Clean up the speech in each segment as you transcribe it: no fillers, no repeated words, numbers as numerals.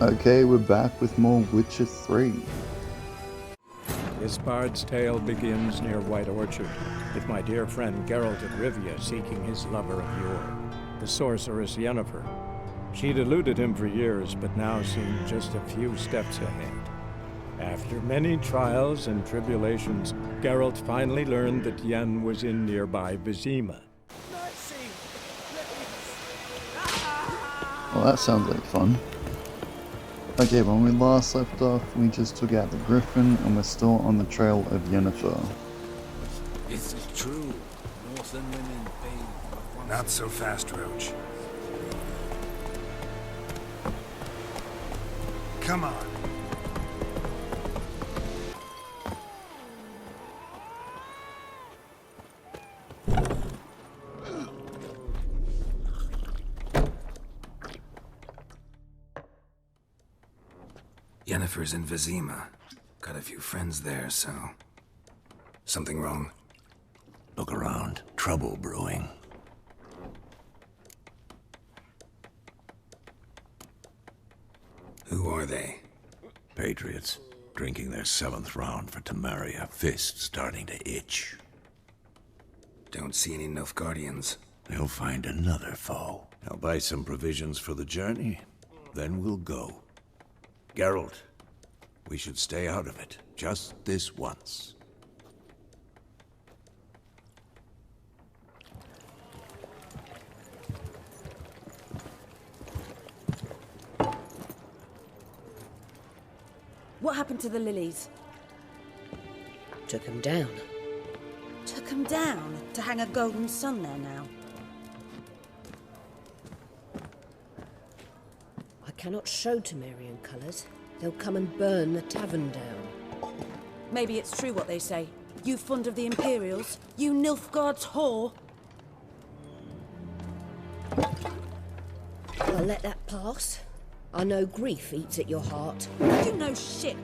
Okay, we're back with more Witcher 3. This bard's tale begins near White Orchard, with my dear friend Geralt of Rivia seeking his lover of yore, the sorceress Yennefer. She'd eluded him for years, but now seemed just a few steps ahead. After many trials and tribulations, Geralt finally learned that Yen was in nearby Vizima. Well, that sounds like fun. Okay, when we last left off, we just took out the Griffin, and we're still on the trail of Yennefer. Is it true? Northern women pay... Not so fast, Roach. Come on. Yennefer's in Vizima. Got a few friends there, so... Something wrong? Look around. Trouble brewing. Who are they? Patriots. Drinking their 7th round for Temeria. Fist starting to itch. Don't see any Nilfgaardians. They'll find another foe. I'll buy some provisions for the journey. Then we'll go. Geralt, we should stay out of it. Just this once. What happened to the lilies? Took him down. Took them down to hang a golden sun there now. I cannot show Temerian colours. They'll come and burn the tavern down. Maybe it's true what they say. You fond of the Imperials? You Nilfgaard's whore? I'll let that pass. I know grief eats at your heart. You know shit.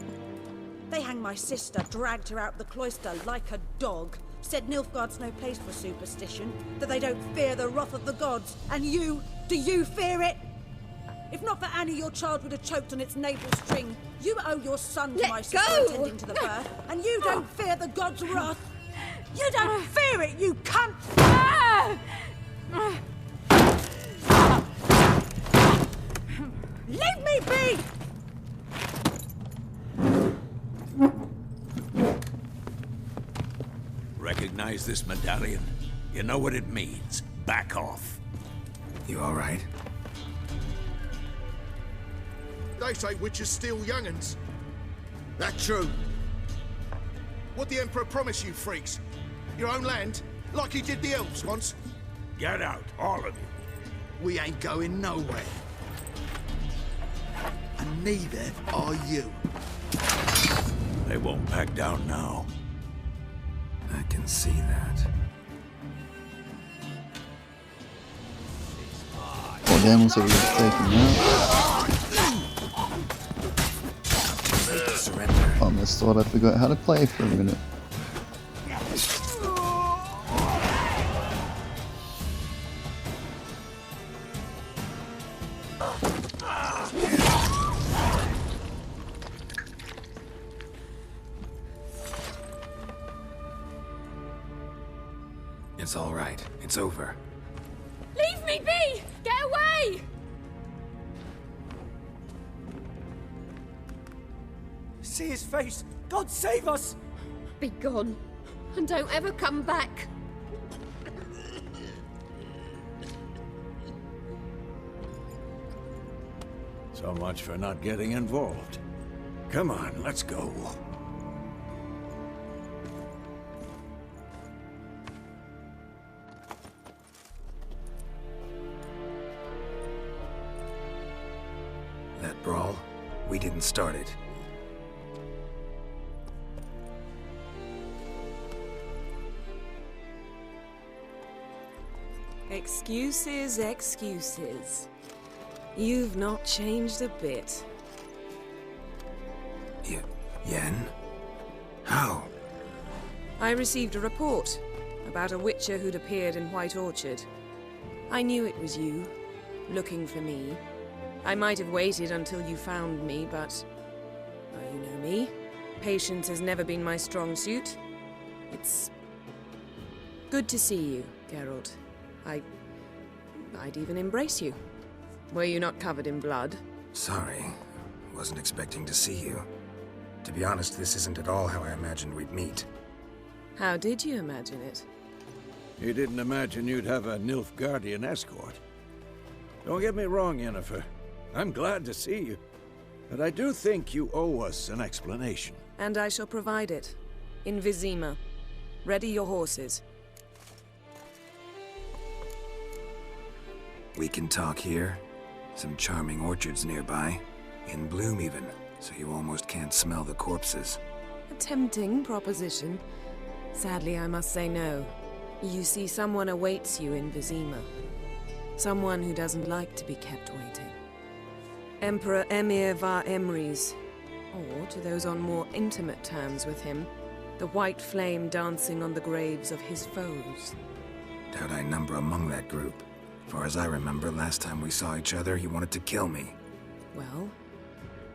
They hanged my sister, dragged her out the cloister like a dog. Said Nilfgaard's no place for superstition, that they don't fear the wrath of the gods. And you, do you fear it? If not for Annie, your child would have choked on its navel string. You owe your son to my sister attending to the birth, and you don't fear the gods' wrath. You don't fear it, you cunt! Leave me be! Recognize this medallion? You know what it means. Back off. You all right? They say witches steal young'uns. That true? What the Emperor promise you, freaks? Your own land? Like he did the elves once? Get out, all of you. We ain't going nowhere. And neither are you. They won't back down now. I can see that. Well, damn, looks like we got taken out. Surrender. I almost thought I forgot how to play for a minute. It's all right. It's over. Leave me be! Get away! See his face! God save us! Be gone, and don't ever come back. So much for not getting involved. Come on, let's go. That brawl, we didn't start it. Excuses, excuses. You've not changed a bit. Yen? How? I received a report about a witcher who'd appeared in White Orchard. I knew it was you, looking for me. I might have waited until you found me, but... well, you know me. Patience has never been my strong suit. It's... good to see you, Geralt. I'd even embrace you. Were you not covered in blood? Sorry. Wasn't expecting to see you. To be honest, this isn't at all how I imagined we'd meet. How did you imagine it? You didn't imagine you'd have a Nilfgaardian escort. Don't get me wrong, Yennefer. I'm glad to see you. But I do think you owe us an explanation. And I shall provide it. In Vizima. Ready your horses. We can talk here. Some charming orchards nearby. In bloom even, so you almost can't smell the corpses. A tempting proposition. Sadly, I must say no. You see, someone awaits you in Vizima. Someone who doesn't like to be kept waiting. Emperor Emir var Emrys. Or, to those on more intimate terms with him, the white flame dancing on the graves of his foes. Doubt I number among that group. Far as I remember, last time we saw each other, he wanted to kill me. Well,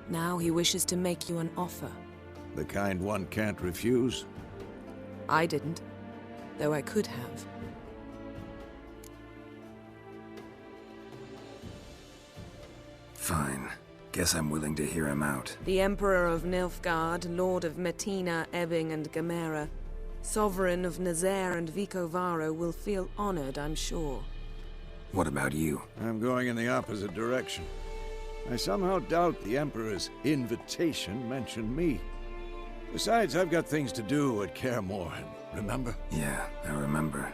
now he wishes to make you an offer. The kind one can't refuse? I didn't, though I could have. Fine. Guess I'm willing to hear him out. The Emperor of Nilfgaard, Lord of Metina, Ebbing and Gamera, Sovereign of Nazaire and Vicovaro will feel honored, I'm sure. What about you? I'm going in the opposite direction. I somehow doubt the Emperor's invitation mentioned me. Besides, I've got things to do at Kaer Morhen, remember? Yeah, I remember.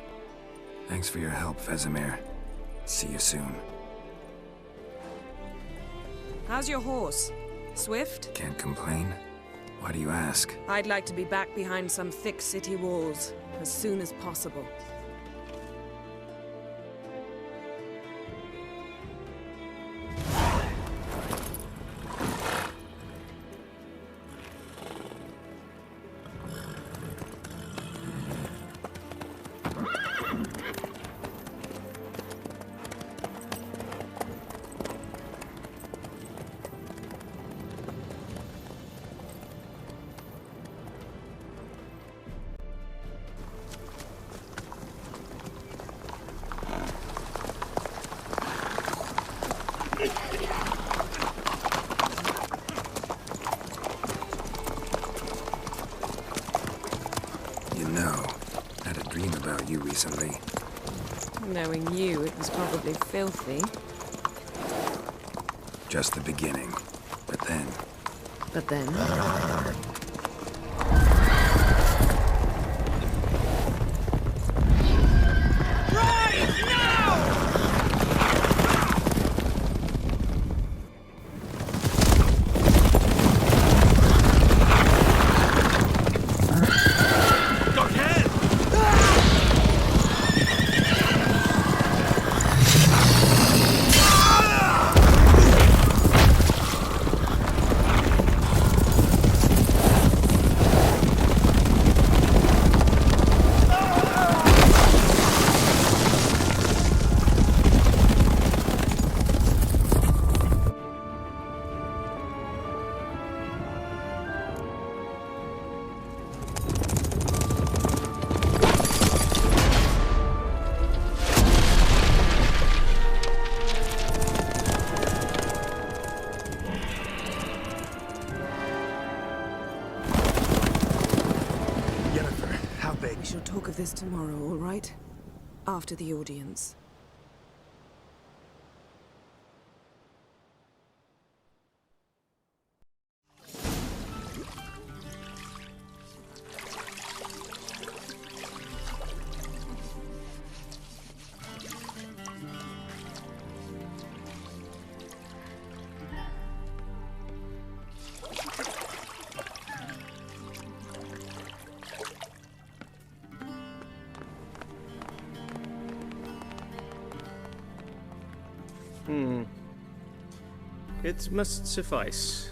Thanks for your help, Vesemir. See you soon. How's your horse? Swift? Can't complain. Why do you ask? I'd like to be back behind some thick city walls, as soon as possible. You recently. Knowing you, it was probably filthy. Just the beginning. But then... But then... We shall talk of this tomorrow, all right? After the audience. It must suffice.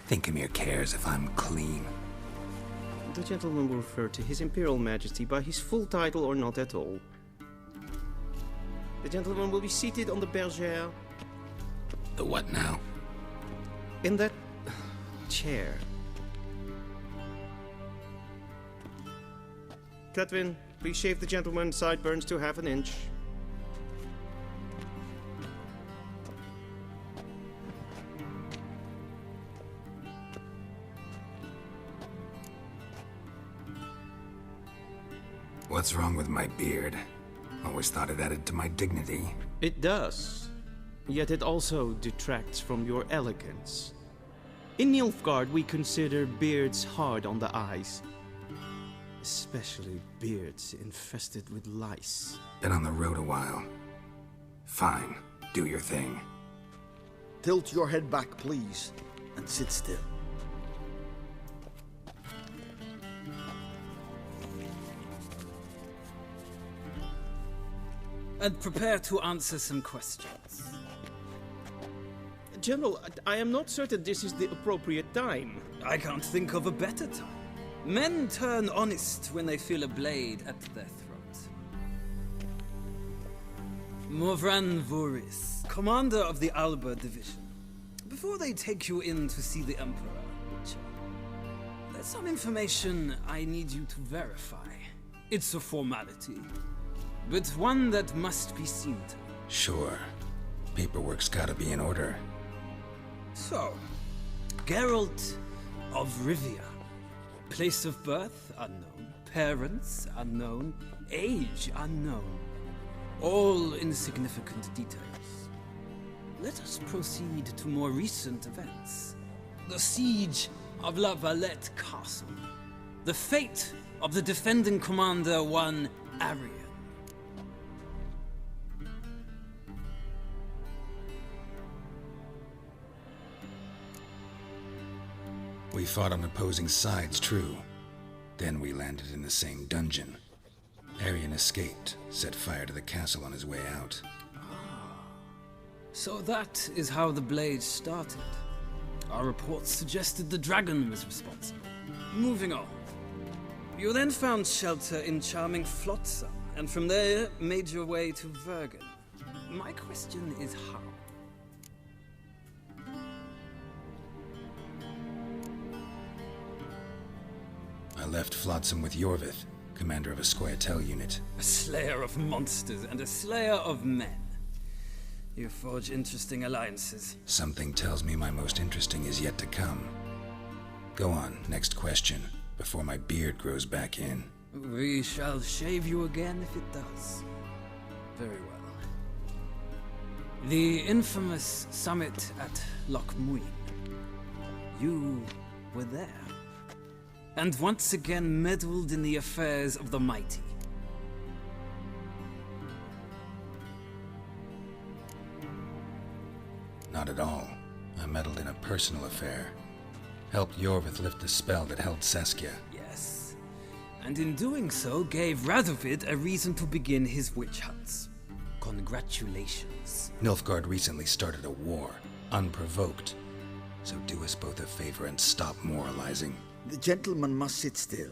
Thinkemere cares if I'm clean. The gentleman will refer to His Imperial Majesty by his full title or not at all. The gentleman will be seated on the bergère. The what now? In that chair. Cletwin, please shave the gentleman's sideburns to ½ inch. What's wrong with my beard? Always thought it added to my dignity. It does. Yet it also detracts from your elegance. In Nilfgaard, we consider beards hard on the eyes. Especially beards infested with lice. Been on the road a while. Fine, do your thing. Tilt your head back, please, and sit still. And prepare to answer some questions. General, I am not certain this is the appropriate time. I can't think of a better time. Men turn honest when they feel a blade at their throat. Morvran Voorhis, commander of the Alba Division. Before they take you in to see the Emperor, Witcher, there's some information I need you to verify. It's a formality, but one that must be seen to. Sure. Paperwork's gotta be in order. So, Geralt of Rivia. Place of birth, unknown. Parents, unknown. Age, unknown. All insignificant details. Let us proceed to more recent events. The siege of La Valette Castle. The fate of the defending commander, one Arian. We fought on opposing sides, true. Then we landed in the same dungeon. Arian escaped, set fire to the castle on his way out. So that is how the Blade started. Our reports suggested the dragon was responsible. Moving on. You then found shelter in charming Flotsam, and from there made your way to Vergen. My question is how? I left Flotsam with Yorvith, commander of a Scoia'tael unit. A slayer of monsters and a slayer of men. You forge interesting alliances. Something tells me my most interesting is yet to come. Go on, next question, before my beard grows back in. We shall shave you again if it does. Very well. The infamous summit at Loch Muin. You were there. And once again meddled in the affairs of the mighty. Not at all. I meddled in a personal affair. Helped Yorvith lift the spell that held Saskia. Yes. And in doing so, gave Radovid a reason to begin his witch hunts. Congratulations. Nilfgaard recently started a war, unprovoked. So do us both a favor and stop moralizing. The gentleman must sit still.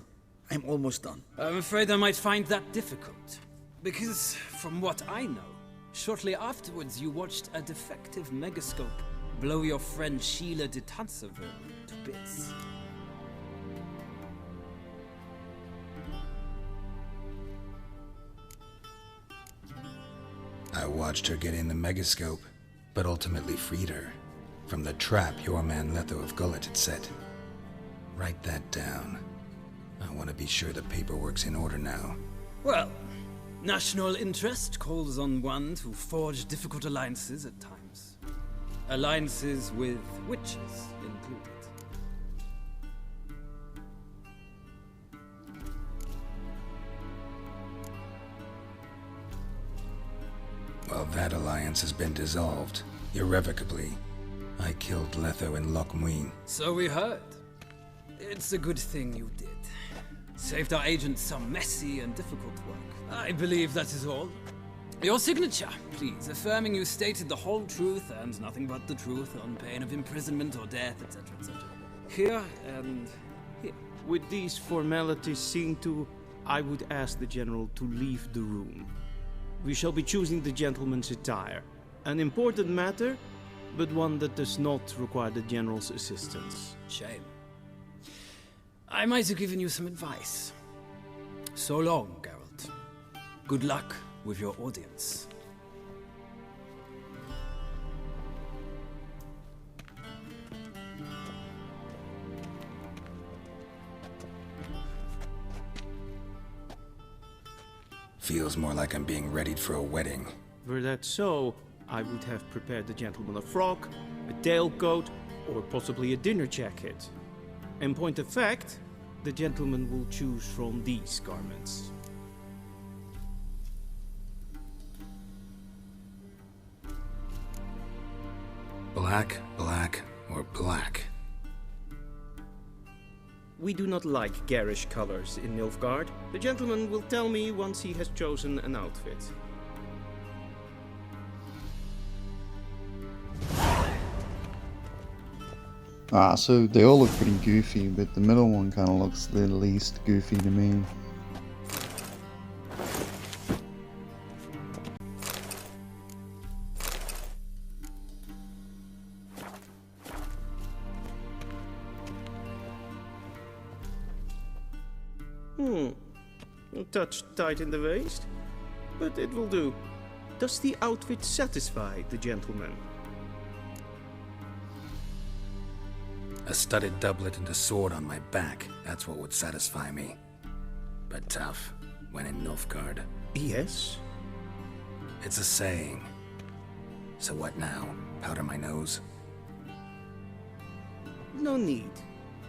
I'm almost done. I'm afraid I might find that difficult. Because, from what I know, shortly afterwards you watched a defective megascope blow your friend Sheila de Tanserville to bits. I watched her get in the megascope, but ultimately freed her from the trap your man Letho of Gullet had set. Write that down. I want to be sure the paperwork's in order now. Well, national interest calls on one to forge difficult alliances at times. Alliances with witches included. Well, that alliance has been dissolved, irrevocably. I killed Letho in Loch Muin. So we heard. It's a good thing you did. Saved our agents some messy and difficult work. I believe that is all. Your signature, please, affirming you stated the whole truth and nothing but the truth on pain of imprisonment or death, etc., etc. Here and here. With these formalities seen to, I would ask the General to leave the room. We shall be choosing the gentleman's attire. An important matter, but one that does not require the General's assistance. Shame. I might have given you some advice. So long, Geralt. Good luck with your audience. Feels more like I'm being readied for a wedding. Were that so, I would have prepared the gentleman a frock, a tailcoat, or possibly a dinner jacket. In point of fact, the gentleman will choose from these garments. Black, black, or black? We do not like garish colors in Nilfgaard. The gentleman will tell me once he has chosen an outfit. So they all look pretty goofy, but the middle one kind of looks the least goofy to me. A touch tight in the waist, but it will do. Does the outfit satisfy the gentleman? A studded doublet and a sword on my back, that's what would satisfy me. But tough, when in Nilfgaard. Yes? It's a saying. So what now? Powder my nose? No need.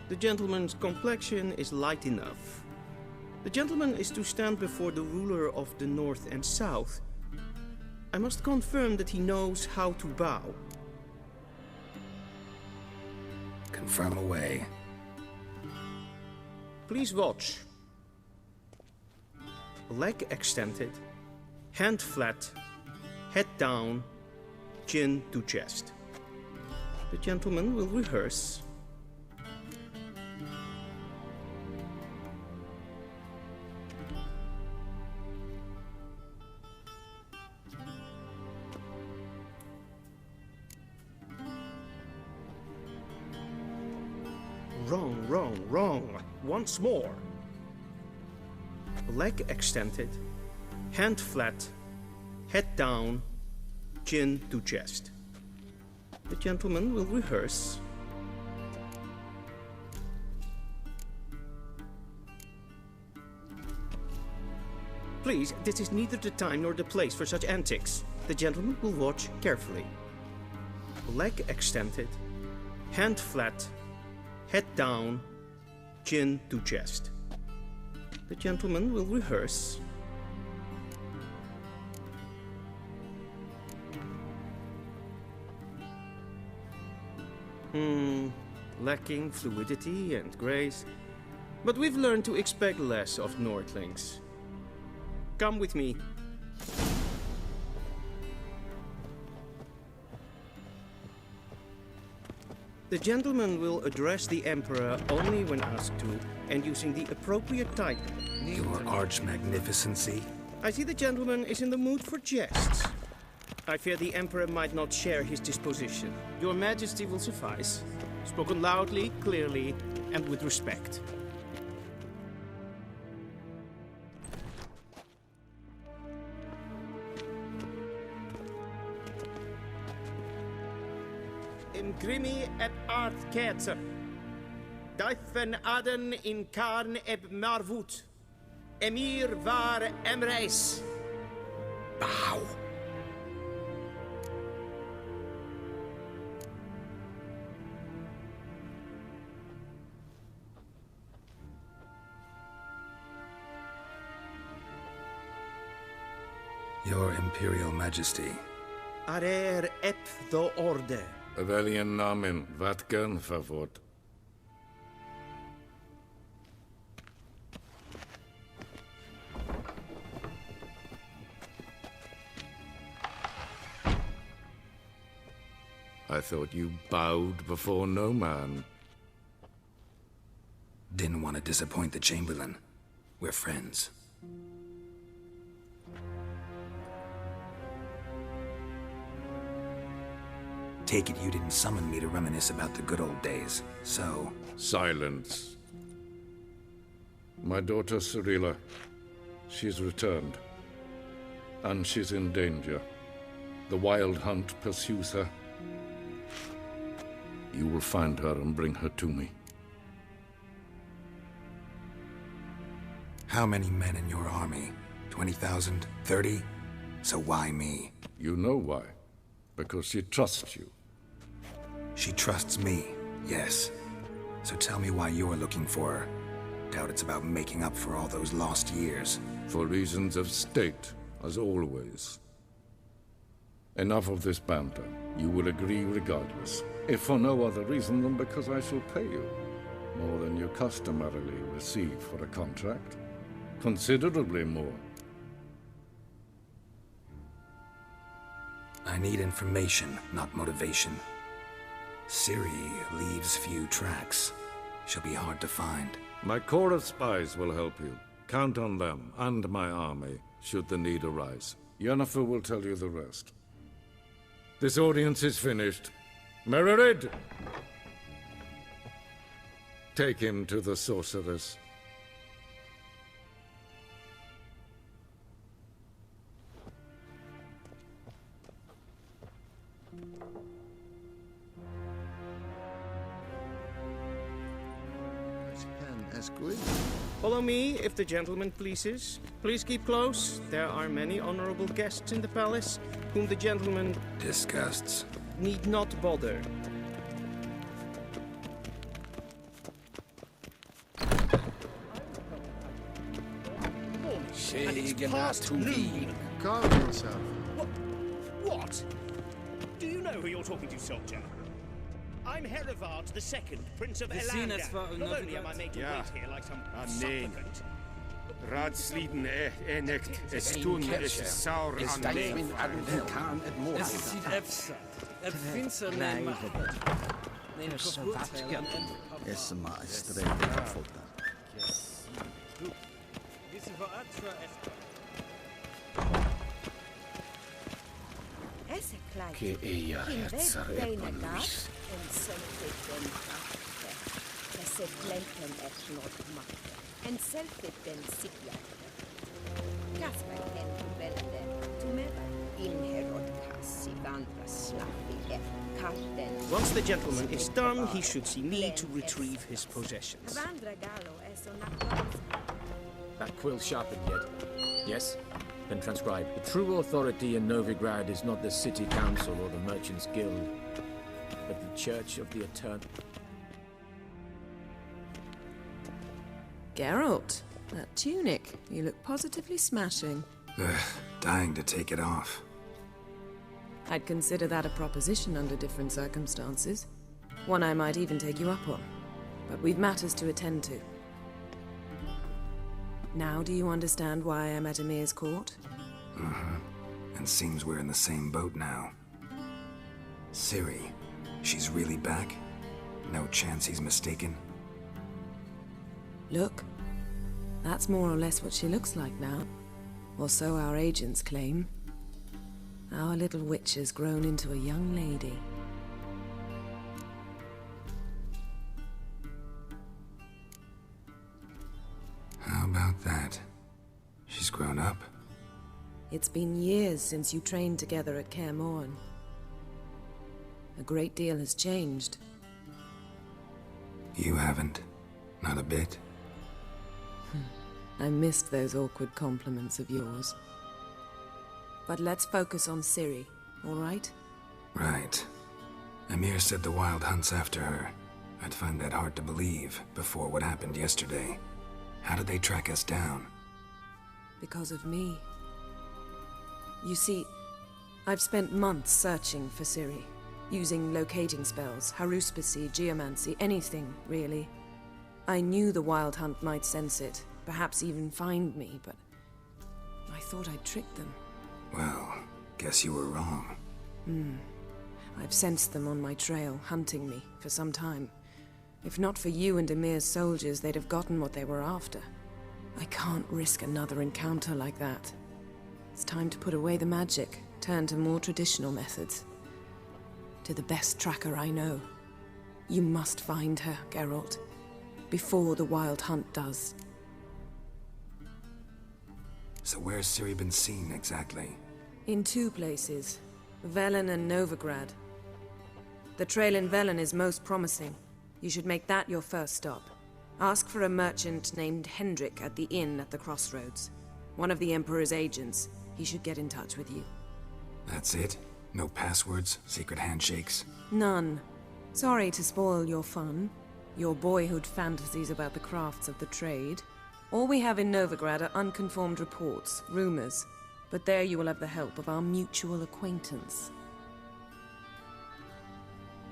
The gentleman's complexion is light enough. The gentleman is to stand before the ruler of the North and South. I must confirm that he knows how to bow. Confirm away. Please watch. Leg extended, hand flat, head down, chin to chest. The gentleman will rehearse. Wrong. Once more. Leg extended, hand flat, head down, chin to chest. The gentleman will rehearse. Please, this is neither the time nor the place for such antics. The gentleman will watch carefully. Leg extended, hand flat, head down, chin to chest. The gentleman will rehearse. Lacking fluidity and grace. But we've learned to expect less of Nordlings. Come with me. The gentleman will address the Emperor only when asked to, and using the appropriate title. Your Arch-Magnificency? I see the gentleman is in the mood for jests. I fear the Emperor might not share his disposition. Your Majesty will suffice. Spoken loudly, clearly, and with respect. Imgrimi et art ketzer. Daifen aden in karn eb marvut. Emir var emreis. Bow. Your Imperial Majesty. Arer ep the orde. Welchen Namen? Wat gern verwort? I thought you bowed before no man. Didn't want to disappoint the Chamberlain. We're friends. take it you didn't summon me to reminisce about the good old days, so... Silence. My daughter Cirilla, she's returned. And she's in danger. The Wild Hunt pursues her. You will find her and bring her to me. How many men in your army? 20,000? 30? So why me? You know why. Because she trusts you. She trusts me, yes. So tell me why you're looking for her. Doubt it's about making up for all those lost years. For reasons of state, as always. Enough of this banter. You will agree regardless. If for no other reason than because I shall pay you. More than you customarily receive for a contract. Considerably more. I need information, not motivation. Ciri leaves few tracks. She'll be hard to find. My corps of spies will help you. Count on them, and my army, should the need arise. Yennefer will tell you the rest. This audience is finished. Mererid! Take him to the sorceress. Follow me, if the gentleman pleases. Please keep close. There are many honorable guests in the palace, whom the gentleman... disgusts. ...need not bother. And it's past noon. Calm yourself. What? Do you know who you're talking to, soldier? I'm Herivard II, Prince of Elandia. Not only am I made to wait here like some supplicant. Raadsleden enekt estun is saur aan Het ziet efsa. Het vindt Nee, Nee, Esse maestre deve voltar. Che ella rezzare Luis. En selfie den sigla. Kasper hen välde. Tumera in herod kassi vandra slaffi karten. Once the gentleman is done, he should see me to retrieve his possessions. Vandra gallo es That quill sharpened yet? Yes? Then transcribe. The true authority in Novigrad is not the city council or the merchants' guild, but the Church of the Eternal. Geralt, that tunic. You look positively smashing. Dying to take it off. I'd consider that a proposition under different circumstances. One I might even take you up on. But we've matters to attend to. Now do you understand why I'm at Emir's court? And seems we're in the same boat now. Ciri, she's really back? No chance he's mistaken? Look, that's more or less what she looks like now. Or so our agents claim. Our little witch has grown into a young lady. How about that? She's grown up? It's been years since you trained together at Kaer Morhen. A great deal has changed. You haven't. Not a bit. I missed those awkward compliments of yours. But let's focus on Ciri, all right? Right. Emir said the Wild Hunt's after her. I'd find that hard to believe before what happened yesterday. How did they track us down? Because of me. You see, I've spent months searching for Ciri, using locating spells, haruspicy, geomancy, anything, really. I knew the Wild Hunt might sense it, perhaps even find me, but I thought I'd tricked them. Well, guess you were wrong. I've sensed them on my trail, hunting me, for some time. If not for you and Emir's soldiers, they'd have gotten what they were after. I can't risk another encounter like that. It's time to put away the magic, turn to more traditional methods. to the best tracker I know. You must find her, Geralt, before the Wild Hunt does. So where's Ciri been seen, exactly? In 2 places, Velen and Novigrad. The trail in Velen is most promising. You should make that your first stop. Ask for a merchant named Hendrik at the inn at the crossroads. One of the Emperor's agents. He should get in touch with you. That's it? No passwords? Secret handshakes? None. Sorry to spoil your fun. Your boyhood fantasies about the crafts of the trade. All we have in Novigrad are unconfirmed reports, rumors. But there you will have the help of our mutual acquaintance.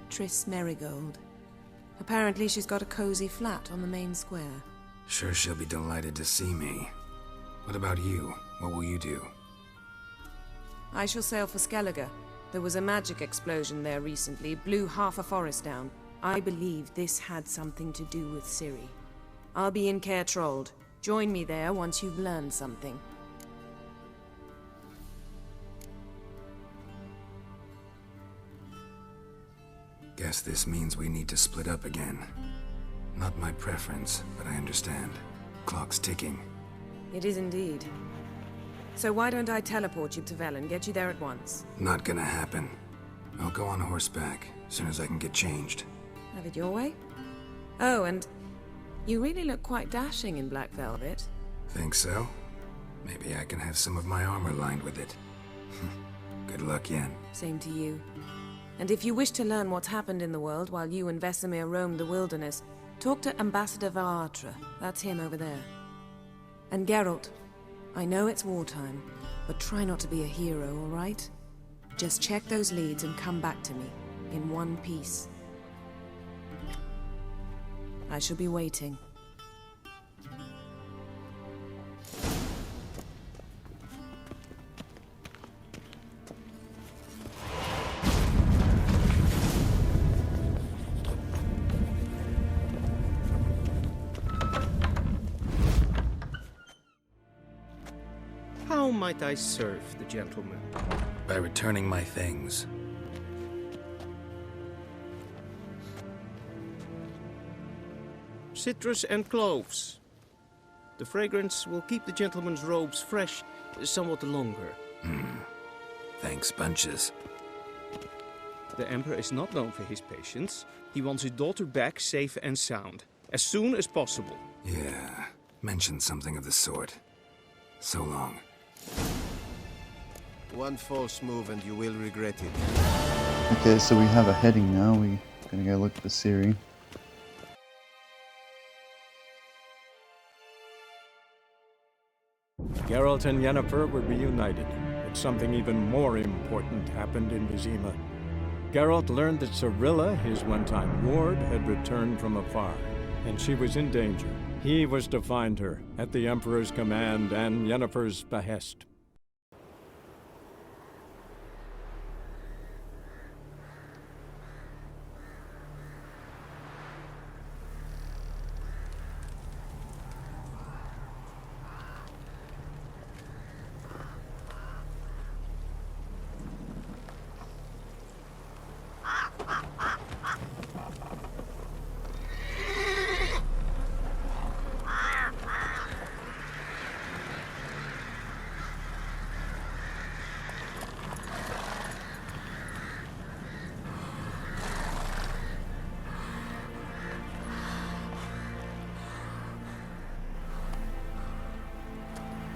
Triss Merigold. Apparently she's got a cozy flat on the main square. Sure she'll be delighted to see me. What about you? What will you do? I shall sail for Skellige. There was a magic explosion there recently, blew half a forest down. I believe this had something to do with Ciri. I'll be in Caer Trolde. Join me there once you've learned something. Guess this means we need to split up again. Not my preference, but I understand. Clock's ticking. It is indeed. So why don't I teleport you to Velen, get you there at once? Not gonna happen. I'll go on horseback, as soon as I can get changed. Have it your way? Oh, and you really look quite dashing in black velvet. Think so? Maybe I can have some of my armor lined with it. Good luck, Yen. Same to you. And if you wish to learn what's happened in the world while you and Vesemir roamed the wilderness, talk to Ambassador Varatra. That's him over there. And Geralt, I know it's wartime, but try not to be a hero, all right? Just check those leads and come back to me, in one piece. I shall be waiting. How might I serve the gentleman? By returning my things. Citrus and cloves. The fragrance will keep the gentleman's robes fresh somewhat longer. Thanks, bunches. The Emperor is not known for his patience. He wants his daughter back safe and sound, as soon as possible. Yeah, mentioned something of the sort. So long. One false move and you will regret it. Okay, so we have a heading now. We're gonna go look for Ciri. Geralt and Yennefer were reunited, but something even more important happened in Vizima. Geralt learned that Cirilla, his one-time ward, had returned from afar, and she was in danger. He was to find her, at the Emperor's command and Yennefer's behest.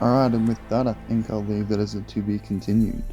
Alright, and with that I think I'll leave it as a to be continued.